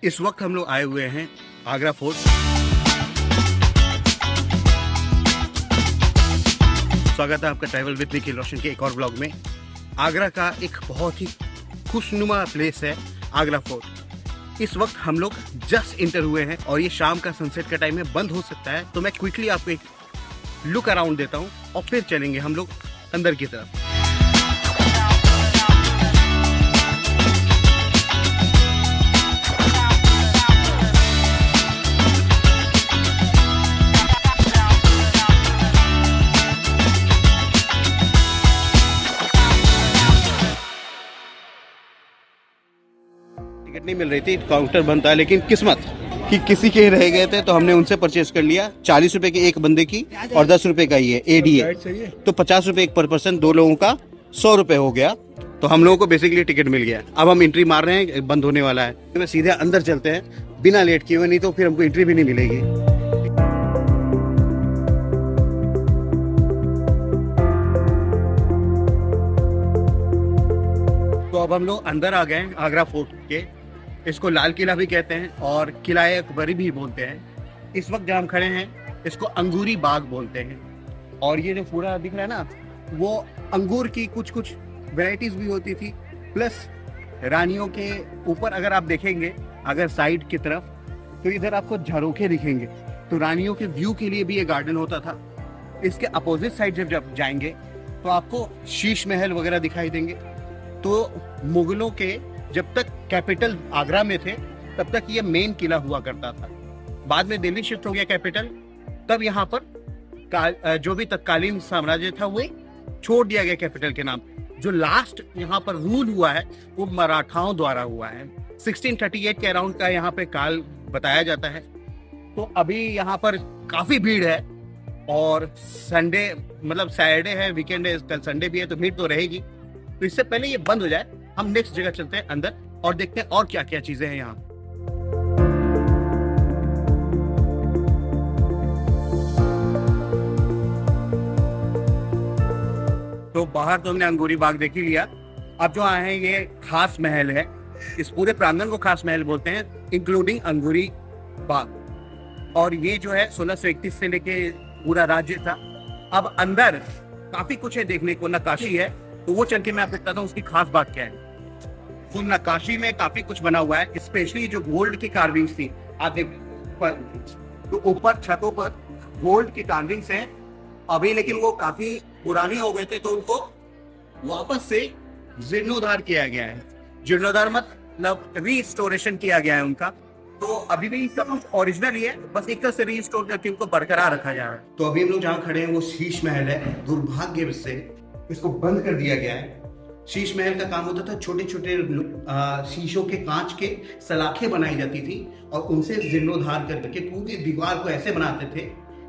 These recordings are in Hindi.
इस वक्त हम लोग आए हुए हैं आगरा फोर्ट। स्वागत है आपका ट्रैवल विद निखिल रोशन के एक और ब्लॉग में। आगरा का एक बहुत ही खुशनुमा प्लेस है आगरा फोर्ट। इस वक्त हम लोग जस्ट इंटर हुए हैं और ये शाम का सनसेट का टाइम है, बंद हो सकता है, तो मैं क्विकली आपको एक लुक अराउंड देता हूँ और फिर चलेंगे हम लोग अंदर की तरफ। टिकट नहीं मिल रही थी, काउंटर बंद था, लेकिन किस्मत कि किसी के रह गए थे तो हमने उनसे परचेज कर लिया। 40 रुपए के एक बंदे की और 10 रुपए का ही है एडीए, तो 50 रुपए एक पर पर्सन, दो लोगों का 100 रुपए हो गया। तो हम लोगों को बेसिकली टिकट मिल गया। अब हम एंट्री मार रहे हैं, बंद होने वाला है, तो मैं सीधे अंदर चलते हैं बिना लेट किए हुए, नहीं तो फिर हमको एंट्री भी नहीं मिलेगी। तो अब हम लोग अंदर आ गए हैं आगरा फोर्ट के। इसको लाल किला भी कहते हैं और किलाए अकबरी भी बोलते हैं। इस वक्त जहाँ हम खड़े हैं इसको अंगूरी बाग बोलते हैं। और ये जो पूरा दिख रहा है ना, वो अंगूर की कुछ कुछ वैरायटीज भी होती थी, प्लस रानियों के ऊपर अगर आप देखेंगे अगर साइड की तरफ, तो इधर आपको झरोखे दिखेंगे। तो रानियों के व्यू के लिए भी ये गार्डन होता था। इसके अपोजिट साइड जब जाएंगे तो आपको शीश महल वगैरह दिखाई देंगे। तो मुगलों के जब तक कैपिटल आगरा में थे तब तक ये मेन किला हुआ करता था। बाद में दिल्ली शिफ्ट हो गया कैपिटल, तब यहाँ पर जो भी तत्कालीन साम्राज्य था वो छोड़ दिया गया कैपिटल के नाम। जो लास्ट यहाँ पर रूल हुआ है वो मराठाओं द्वारा हुआ है। 1638 के अराउंड का यहाँ पे काल बताया जाता है। तो अभी यहाँ पर काफी भीड़ है और संडे मतलब सैटरडे है, वीकेंड है, कल संडे भी है, तो भीड़ तो रहेगी। तो इससे पहले ये बंद हो जाए हम नेक्स्ट जगह चलते हैं अंदर और देखते हैं और क्या क्या चीजें हैं यहाँ। तो बाहर तो हमने अंगूरी बाग देख ही लिया। अब जो आए हैं ये खास महल है। इस पूरे प्रांगण को खास महल बोलते हैं, इंक्लूडिंग अंगूरी बाग। और ये जो है 1631 से लेके पूरा राज्य था। अब अंदर काफी कुछ है देखने को, नक्काशी है, तो वो चल के मैं आपको बताता हूँ उसकी खास बात क्या है। तो नक्काशी में काफी कुछ बना हुआ है, स्पेशली जो गोल्ड की कार्विंग्स थी। आप देखो तो ऊपर छतों पर गोल्ड की कार्विंग्स हैं अभी, लेकिन वो काफी पुराने हो गए थे, तो उनको वापस से जीर्णोद्धार किया गया है। जीर्णोद्धार मतलब रीस्टोरेशन किया गया है उनका। तो अभी भी सब कुछ ओरिजिनल ही है, बस एक तरह से रीस्टोर करके उनको बरकरार रखा जा रहा है। तो अभी हम लोग जहाँ खड़े हैं वो शीश महल है। दुर्भाग्य से इसको बंद कर दिया गया है। शीश महल का काम होता था, छोटे छोटे शीशों के कांच के सलाखें बनाई जाती थी और उनसे जीर्णोद्धार करके पूरी दीवार को ऐसे बनाते थे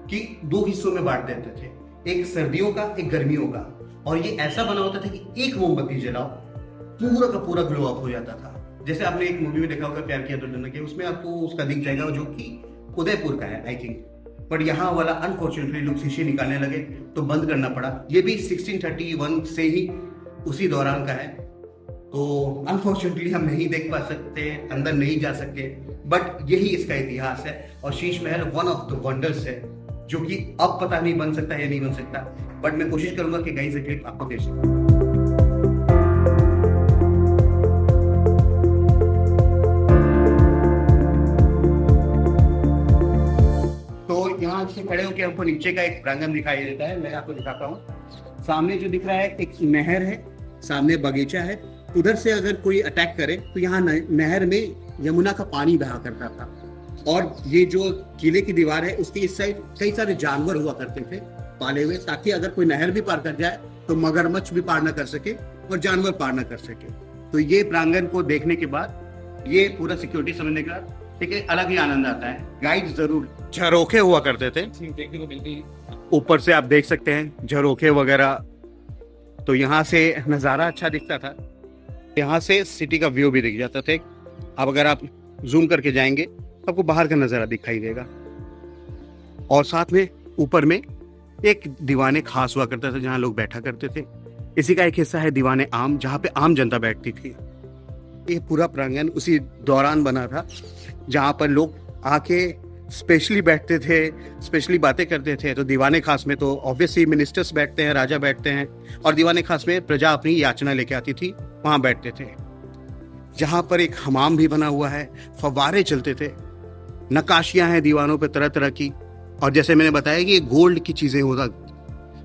कि दो हिस्सों में बांट देते थे, एक सर्दियों का एक गर्मियों का। और ये ऐसा बना होता था कि एक मोमबत्ती जलाओ पूरा का पूरा ग्लो अप हो जाता था। जैसे आपने एक मूवी में देखा होगा प्यार किया तो डरना क्या, उसमें आपको उसका दिख जाएगा जो कि उदयपुर का है आई थिंक। पर यहाँ वाला अनफॉर्चुनेटली लोग शीशे निकालने लगे तो बंद करना पड़ा। ये भी 1631 से ही उसी दौरान का है। तो अनफॉर्चुनेटली हम नहीं देख पा सकते, अंदर नहीं जा सकते, बट यही इसका इतिहास है। और Sheesh Mahal one of the wonders है जो कि अब पता नहीं बन सकता या नहीं बन सकता, बट मैं कोशिश करूंगा कि गाइस एक क्लिप आपको दे सकूं। यहाँ से खड़े होकर हमको नीचे का एक प्रांगण दिखाई देता है। मैं आपको दिखाता हूँ। सामने जो दिख रहा है एक नहर है, सामने बगीचा है। उधर से अगर कोई अटैक करे तो यहाँ नहर में यमुना का पानी बहा करता था। और ये जो किले की दीवार है उसकी इस साइड कई सारे जानवर हुआ करते थे पाले हुए, ताकि अगर कोई नहर भी पार कर जाए तो मगरमच्छ भी पार न कर सके और जानवर पार न कर सके। तो ये प्रांगण को देखने के बाद ये पूरा सिक्योरिटी समझने का एक अलग ही आनंद आता है। गाइड जरूर झरोखे हुआ करते थे, देखने को मिलती है। ऊपर से आप देख सकते हैं झरोखे वगैरह, तो यहाँ से नज़ारा अच्छा दिखता था। यहाँ से सिटी का व्यू भी दिख जाता था। अब अगर आप जूम करके जाएंगे तो आपको बाहर का नज़ारा दिखाई देगा। और साथ में ऊपर में एक दीवाने खास हुआ करता था जहाँ लोग बैठा करते थे। इसी का एक हिस्सा है दीवाने आम, जहाँ पे आम जनता बैठती थी। ये पूरा प्रांगण उसी दौरान बना था जहाँ पर लोग आके स्पेशली बैठते थे, स्पेशली बातें करते थे। तो दीवाने खास में तो ऑब्वियसली मिनिस्टर्स बैठते हैं, राजा बैठते हैं, और दीवाने खास में प्रजा अपनी याचना लेके आती थी, वहाँ बैठते थे। जहाँ पर एक हमाम भी बना हुआ है, फव्वारे चलते थे, नक्काशियाँ हैं दीवानों पे तरह तरह की, और जैसे मैंने बताया कि ये गोल्ड की चीज़ें होता,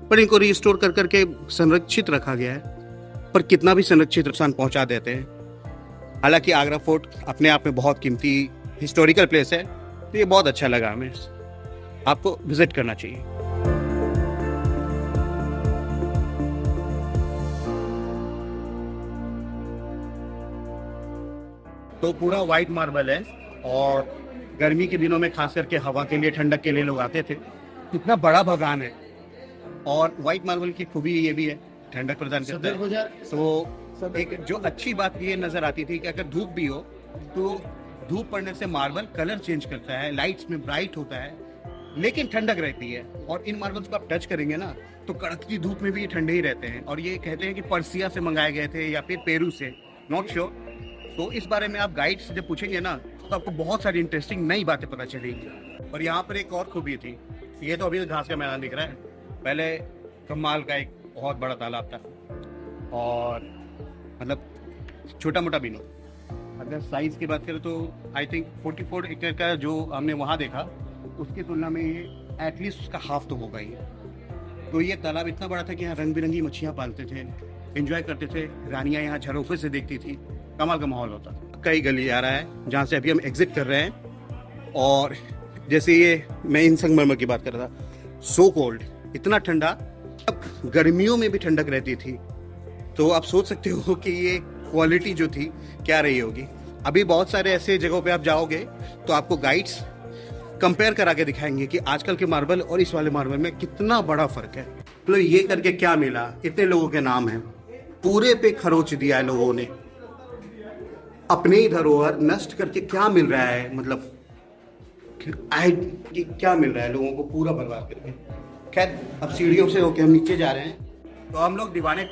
पर इनको रिस्टोर कर करके संरक्षित रखा गया है। पर कितना भी संरक्षित नुकसान पहुंचा देते हैं। हालांकि आगरा फोर्ट अपने आप में बहुत कीमती हिस्टोरिकल प्लेस है, तो ये बहुत अच्छा लगा हमें, आपको विजिट करना चाहिए। तो पूरा वाइट मार्बल है, और गर्मी के दिनों में खास करके हवा के लिए, ठंडक के लिए लोग आते थे। कितना बड़ा भगवान है, और वाइट मार्बल की खूबी ये भी है, ठंडक प्रदान करता है। तो एक जो अच्छी बात ये नजर आती थी कि अगर धूप भी हो तो धूप पड़ने से मार्बल कलर चेंज करता है, लाइट्स में ब्राइट होता है, लेकिन ठंडक रहती है। और इन मार्बल्स को आप टच करेंगे ना तो कड़कती धूप में भी ये ठंडे ही रहते हैं। और ये कहते हैं कि पर्सिया से मंगाए गए थे या फिर पेरू से, नॉट श्योर। तो इस बारे में आप गाइड से जब पूछेंगे ना तो आपको बहुत सारी इंटरेस्टिंग नई बातें पता चलेगी। और यहाँ पर एक और खूबी थी, ये तो अभी घास का मैदान दिख रहा है, पहले कमाल का एक बहुत बड़ा तालाब था, और मतलब छोटा मोटा भी नहीं। अगर साइज की बात करें तो आई थिंक 44 एकड़ का जो हमने वहाँ देखा, उसकी तुलना में ये एटलीस्ट उसका हाफ तो होगा ही। तो ये तालाब इतना बड़ा था कि यहाँ रंग बिरंगी मच्छियाँ पालते थे, एंजॉय करते थे, रानियाँ यहाँ झरोखे से देखती थी, कमाल का माहौल होता था। कई गली आ रहा है जहाँ से अभी हम एग्जिट कर रहे हैं, और जैसे ये मैं इन संगमरमर की बात कर रहा था, सो कोल्ड, इतना ठंडा, अब गर्मियों में भी ठंडक रहती थी। तो आप सोच सकते हो कि ये क्वालिटी जो थी क्या रही होगी। अभी बहुत सारे ऐसे जगहों पे आप जाओगे तो आपको गाइड्स कंपेयर करा के दिखाएंगे कि आजकल के मार्बल और इस वाले मार्बल में कितना बड़ा फर्क है। मतलब ये करके क्या मिला, इतने लोगों के नाम हैं, पूरे पे खरोच दिया है लोगों ने, अपने ही धरोहर नष्ट करके क्या मिल रहा है, मतलब क्या मिल रहा है लोगों को पूरा बर्बाद करके। खैर अब सीढ़ियों से होके हम नीचे जा रहे हैं। तो हम लोग दीवाने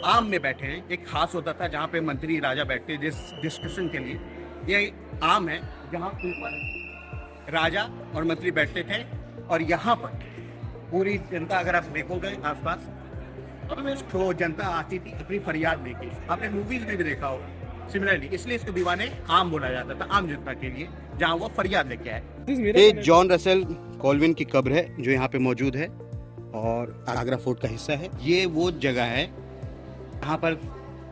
आम में बैठे हैं। एक खास होता था जहाँ पे मंत्री राजा बैठते जिस डिस्कशन के लिए, ये आम है जहाँ ऊपर राजा और मंत्री बैठते थे, और यहाँ पर पूरी जनता, अगर आप देखोगे आसपास तो जनता आती थी अपनी फरियाद लेके। आपने मूवीज में भी देखा हो सिमिलरली, इसलिए इसको दीवाने आम बोला जाता था, आम जनता के लिए, जहाँ वो फरियाद लेके आए। ये जॉन रसेल कॉल्विन की कब्र है जो यहाँ पे मौजूद है, और आगरा फोर्ट का हिस्सा है। ये वो जगह है जहाँ पर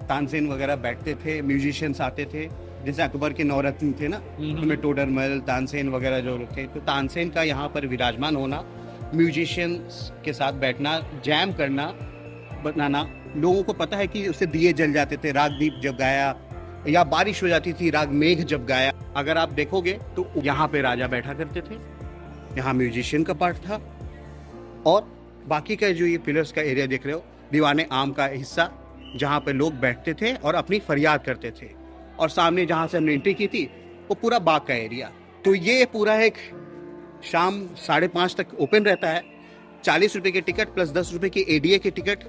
तानसेन वगैरह बैठते थे, म्यूजिशियंस आते थे, जैसे अकबर के नौरत्न थे ना, उनमें टोडरमल, तानसेन वगैरह जो लोग थे। तो तानसेन का यहाँ पर विराजमान होना, म्यूजिशियंस के साथ बैठना, जैम करना, बनाना, लोगों को पता है कि उससे दिए जल जाते थे रागदीप जब गाया, या बारिश हो जाती थी राग मेघ जब गाया। अगर आप देखोगे तो यहाँ पे राजा बैठा करते थे, यहाँ म्यूजिशियन का पार्ट था, और बाकी का जो ये पिलर्स का एरिया देख रहे हो, दीवाने आम का हिस्सा, जहाँ पे लोग बैठते थे और अपनी फरियाद करते थे। और सामने जहाँ से हमने एंट्री की थी वो पूरा बाग का एरिया। तो ये पूरा एक शाम 5:30 तक ओपन रहता है। 40 रुपये की टिकट प्लस 10 रुपये की ADA की टिकट।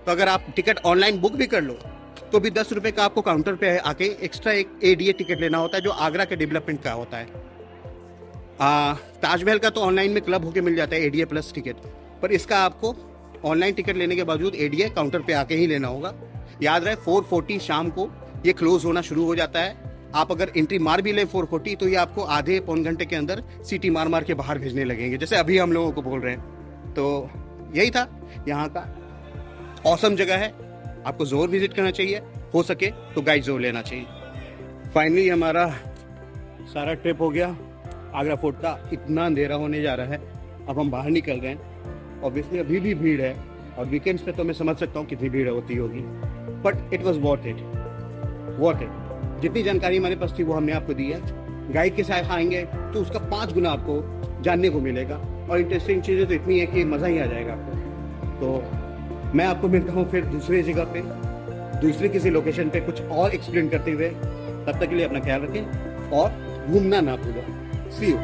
तो अगर आप टिकट ऑनलाइन बुक भी कर लो तो भी 10 रुपये का आपको काउंटर पे आके एक्स्ट्रा एक ADA टिकट लेना होता है, जो आगरा के डेवलपमेंट का होता है। ताजमहल का तो ऑनलाइन में क्लब होके मिल जाता है ADA प्लस टिकट, पर इसका आपको ऑनलाइन टिकट लेने के बावजूद ADA काउंटर पे आके ही लेना होगा। याद रहे 4:40 शाम को ये क्लोज होना शुरू हो जाता है। आप अगर एंट्री मार भी लें 4:40 तो ये आपको आधे पौन घंटे के अंदर सीटी मार मार के बाहर भेजने लगेंगे, जैसे अभी हम लोगों को बोल रहे हैं। तो यही था यहाँ का ऑसम जगह है, आपको ज़रूर विजिट करना चाहिए, हो सके तो गाइड ज़रूर लेना चाहिए। फाइनली हमारा सारा ट्रिप हो गया आगरा फोर्ट का। इतना अंधेरा होने जा रहा है, अब हम बाहर निकल रहे हैं। ऑब्वियसली अभी भी भीड़ है, और वीकेंड्स पे तो मैं समझ सकता हूँ कितनी भीड़ होती होगी, but it was worth it. जितनी जानकारी हमारे पास थी वो हमने आपको दी है। गाइड के साथ आएंगे तो उसका 5 गुना आपको जानने को मिलेगा, और इंटरेस्टिंग चीज़ें तो इतनी है कि मज़ा ही आ जाएगा आपको। तो मैं आपको मिलता हूँ फिर दूसरी जगह पे, दूसरे किसी लोकेशन पे कुछ और एक्सप्लेन करते हुए। तब तक के लिए अपना ख्याल रखें और घूमना ना भूलें। सी यू।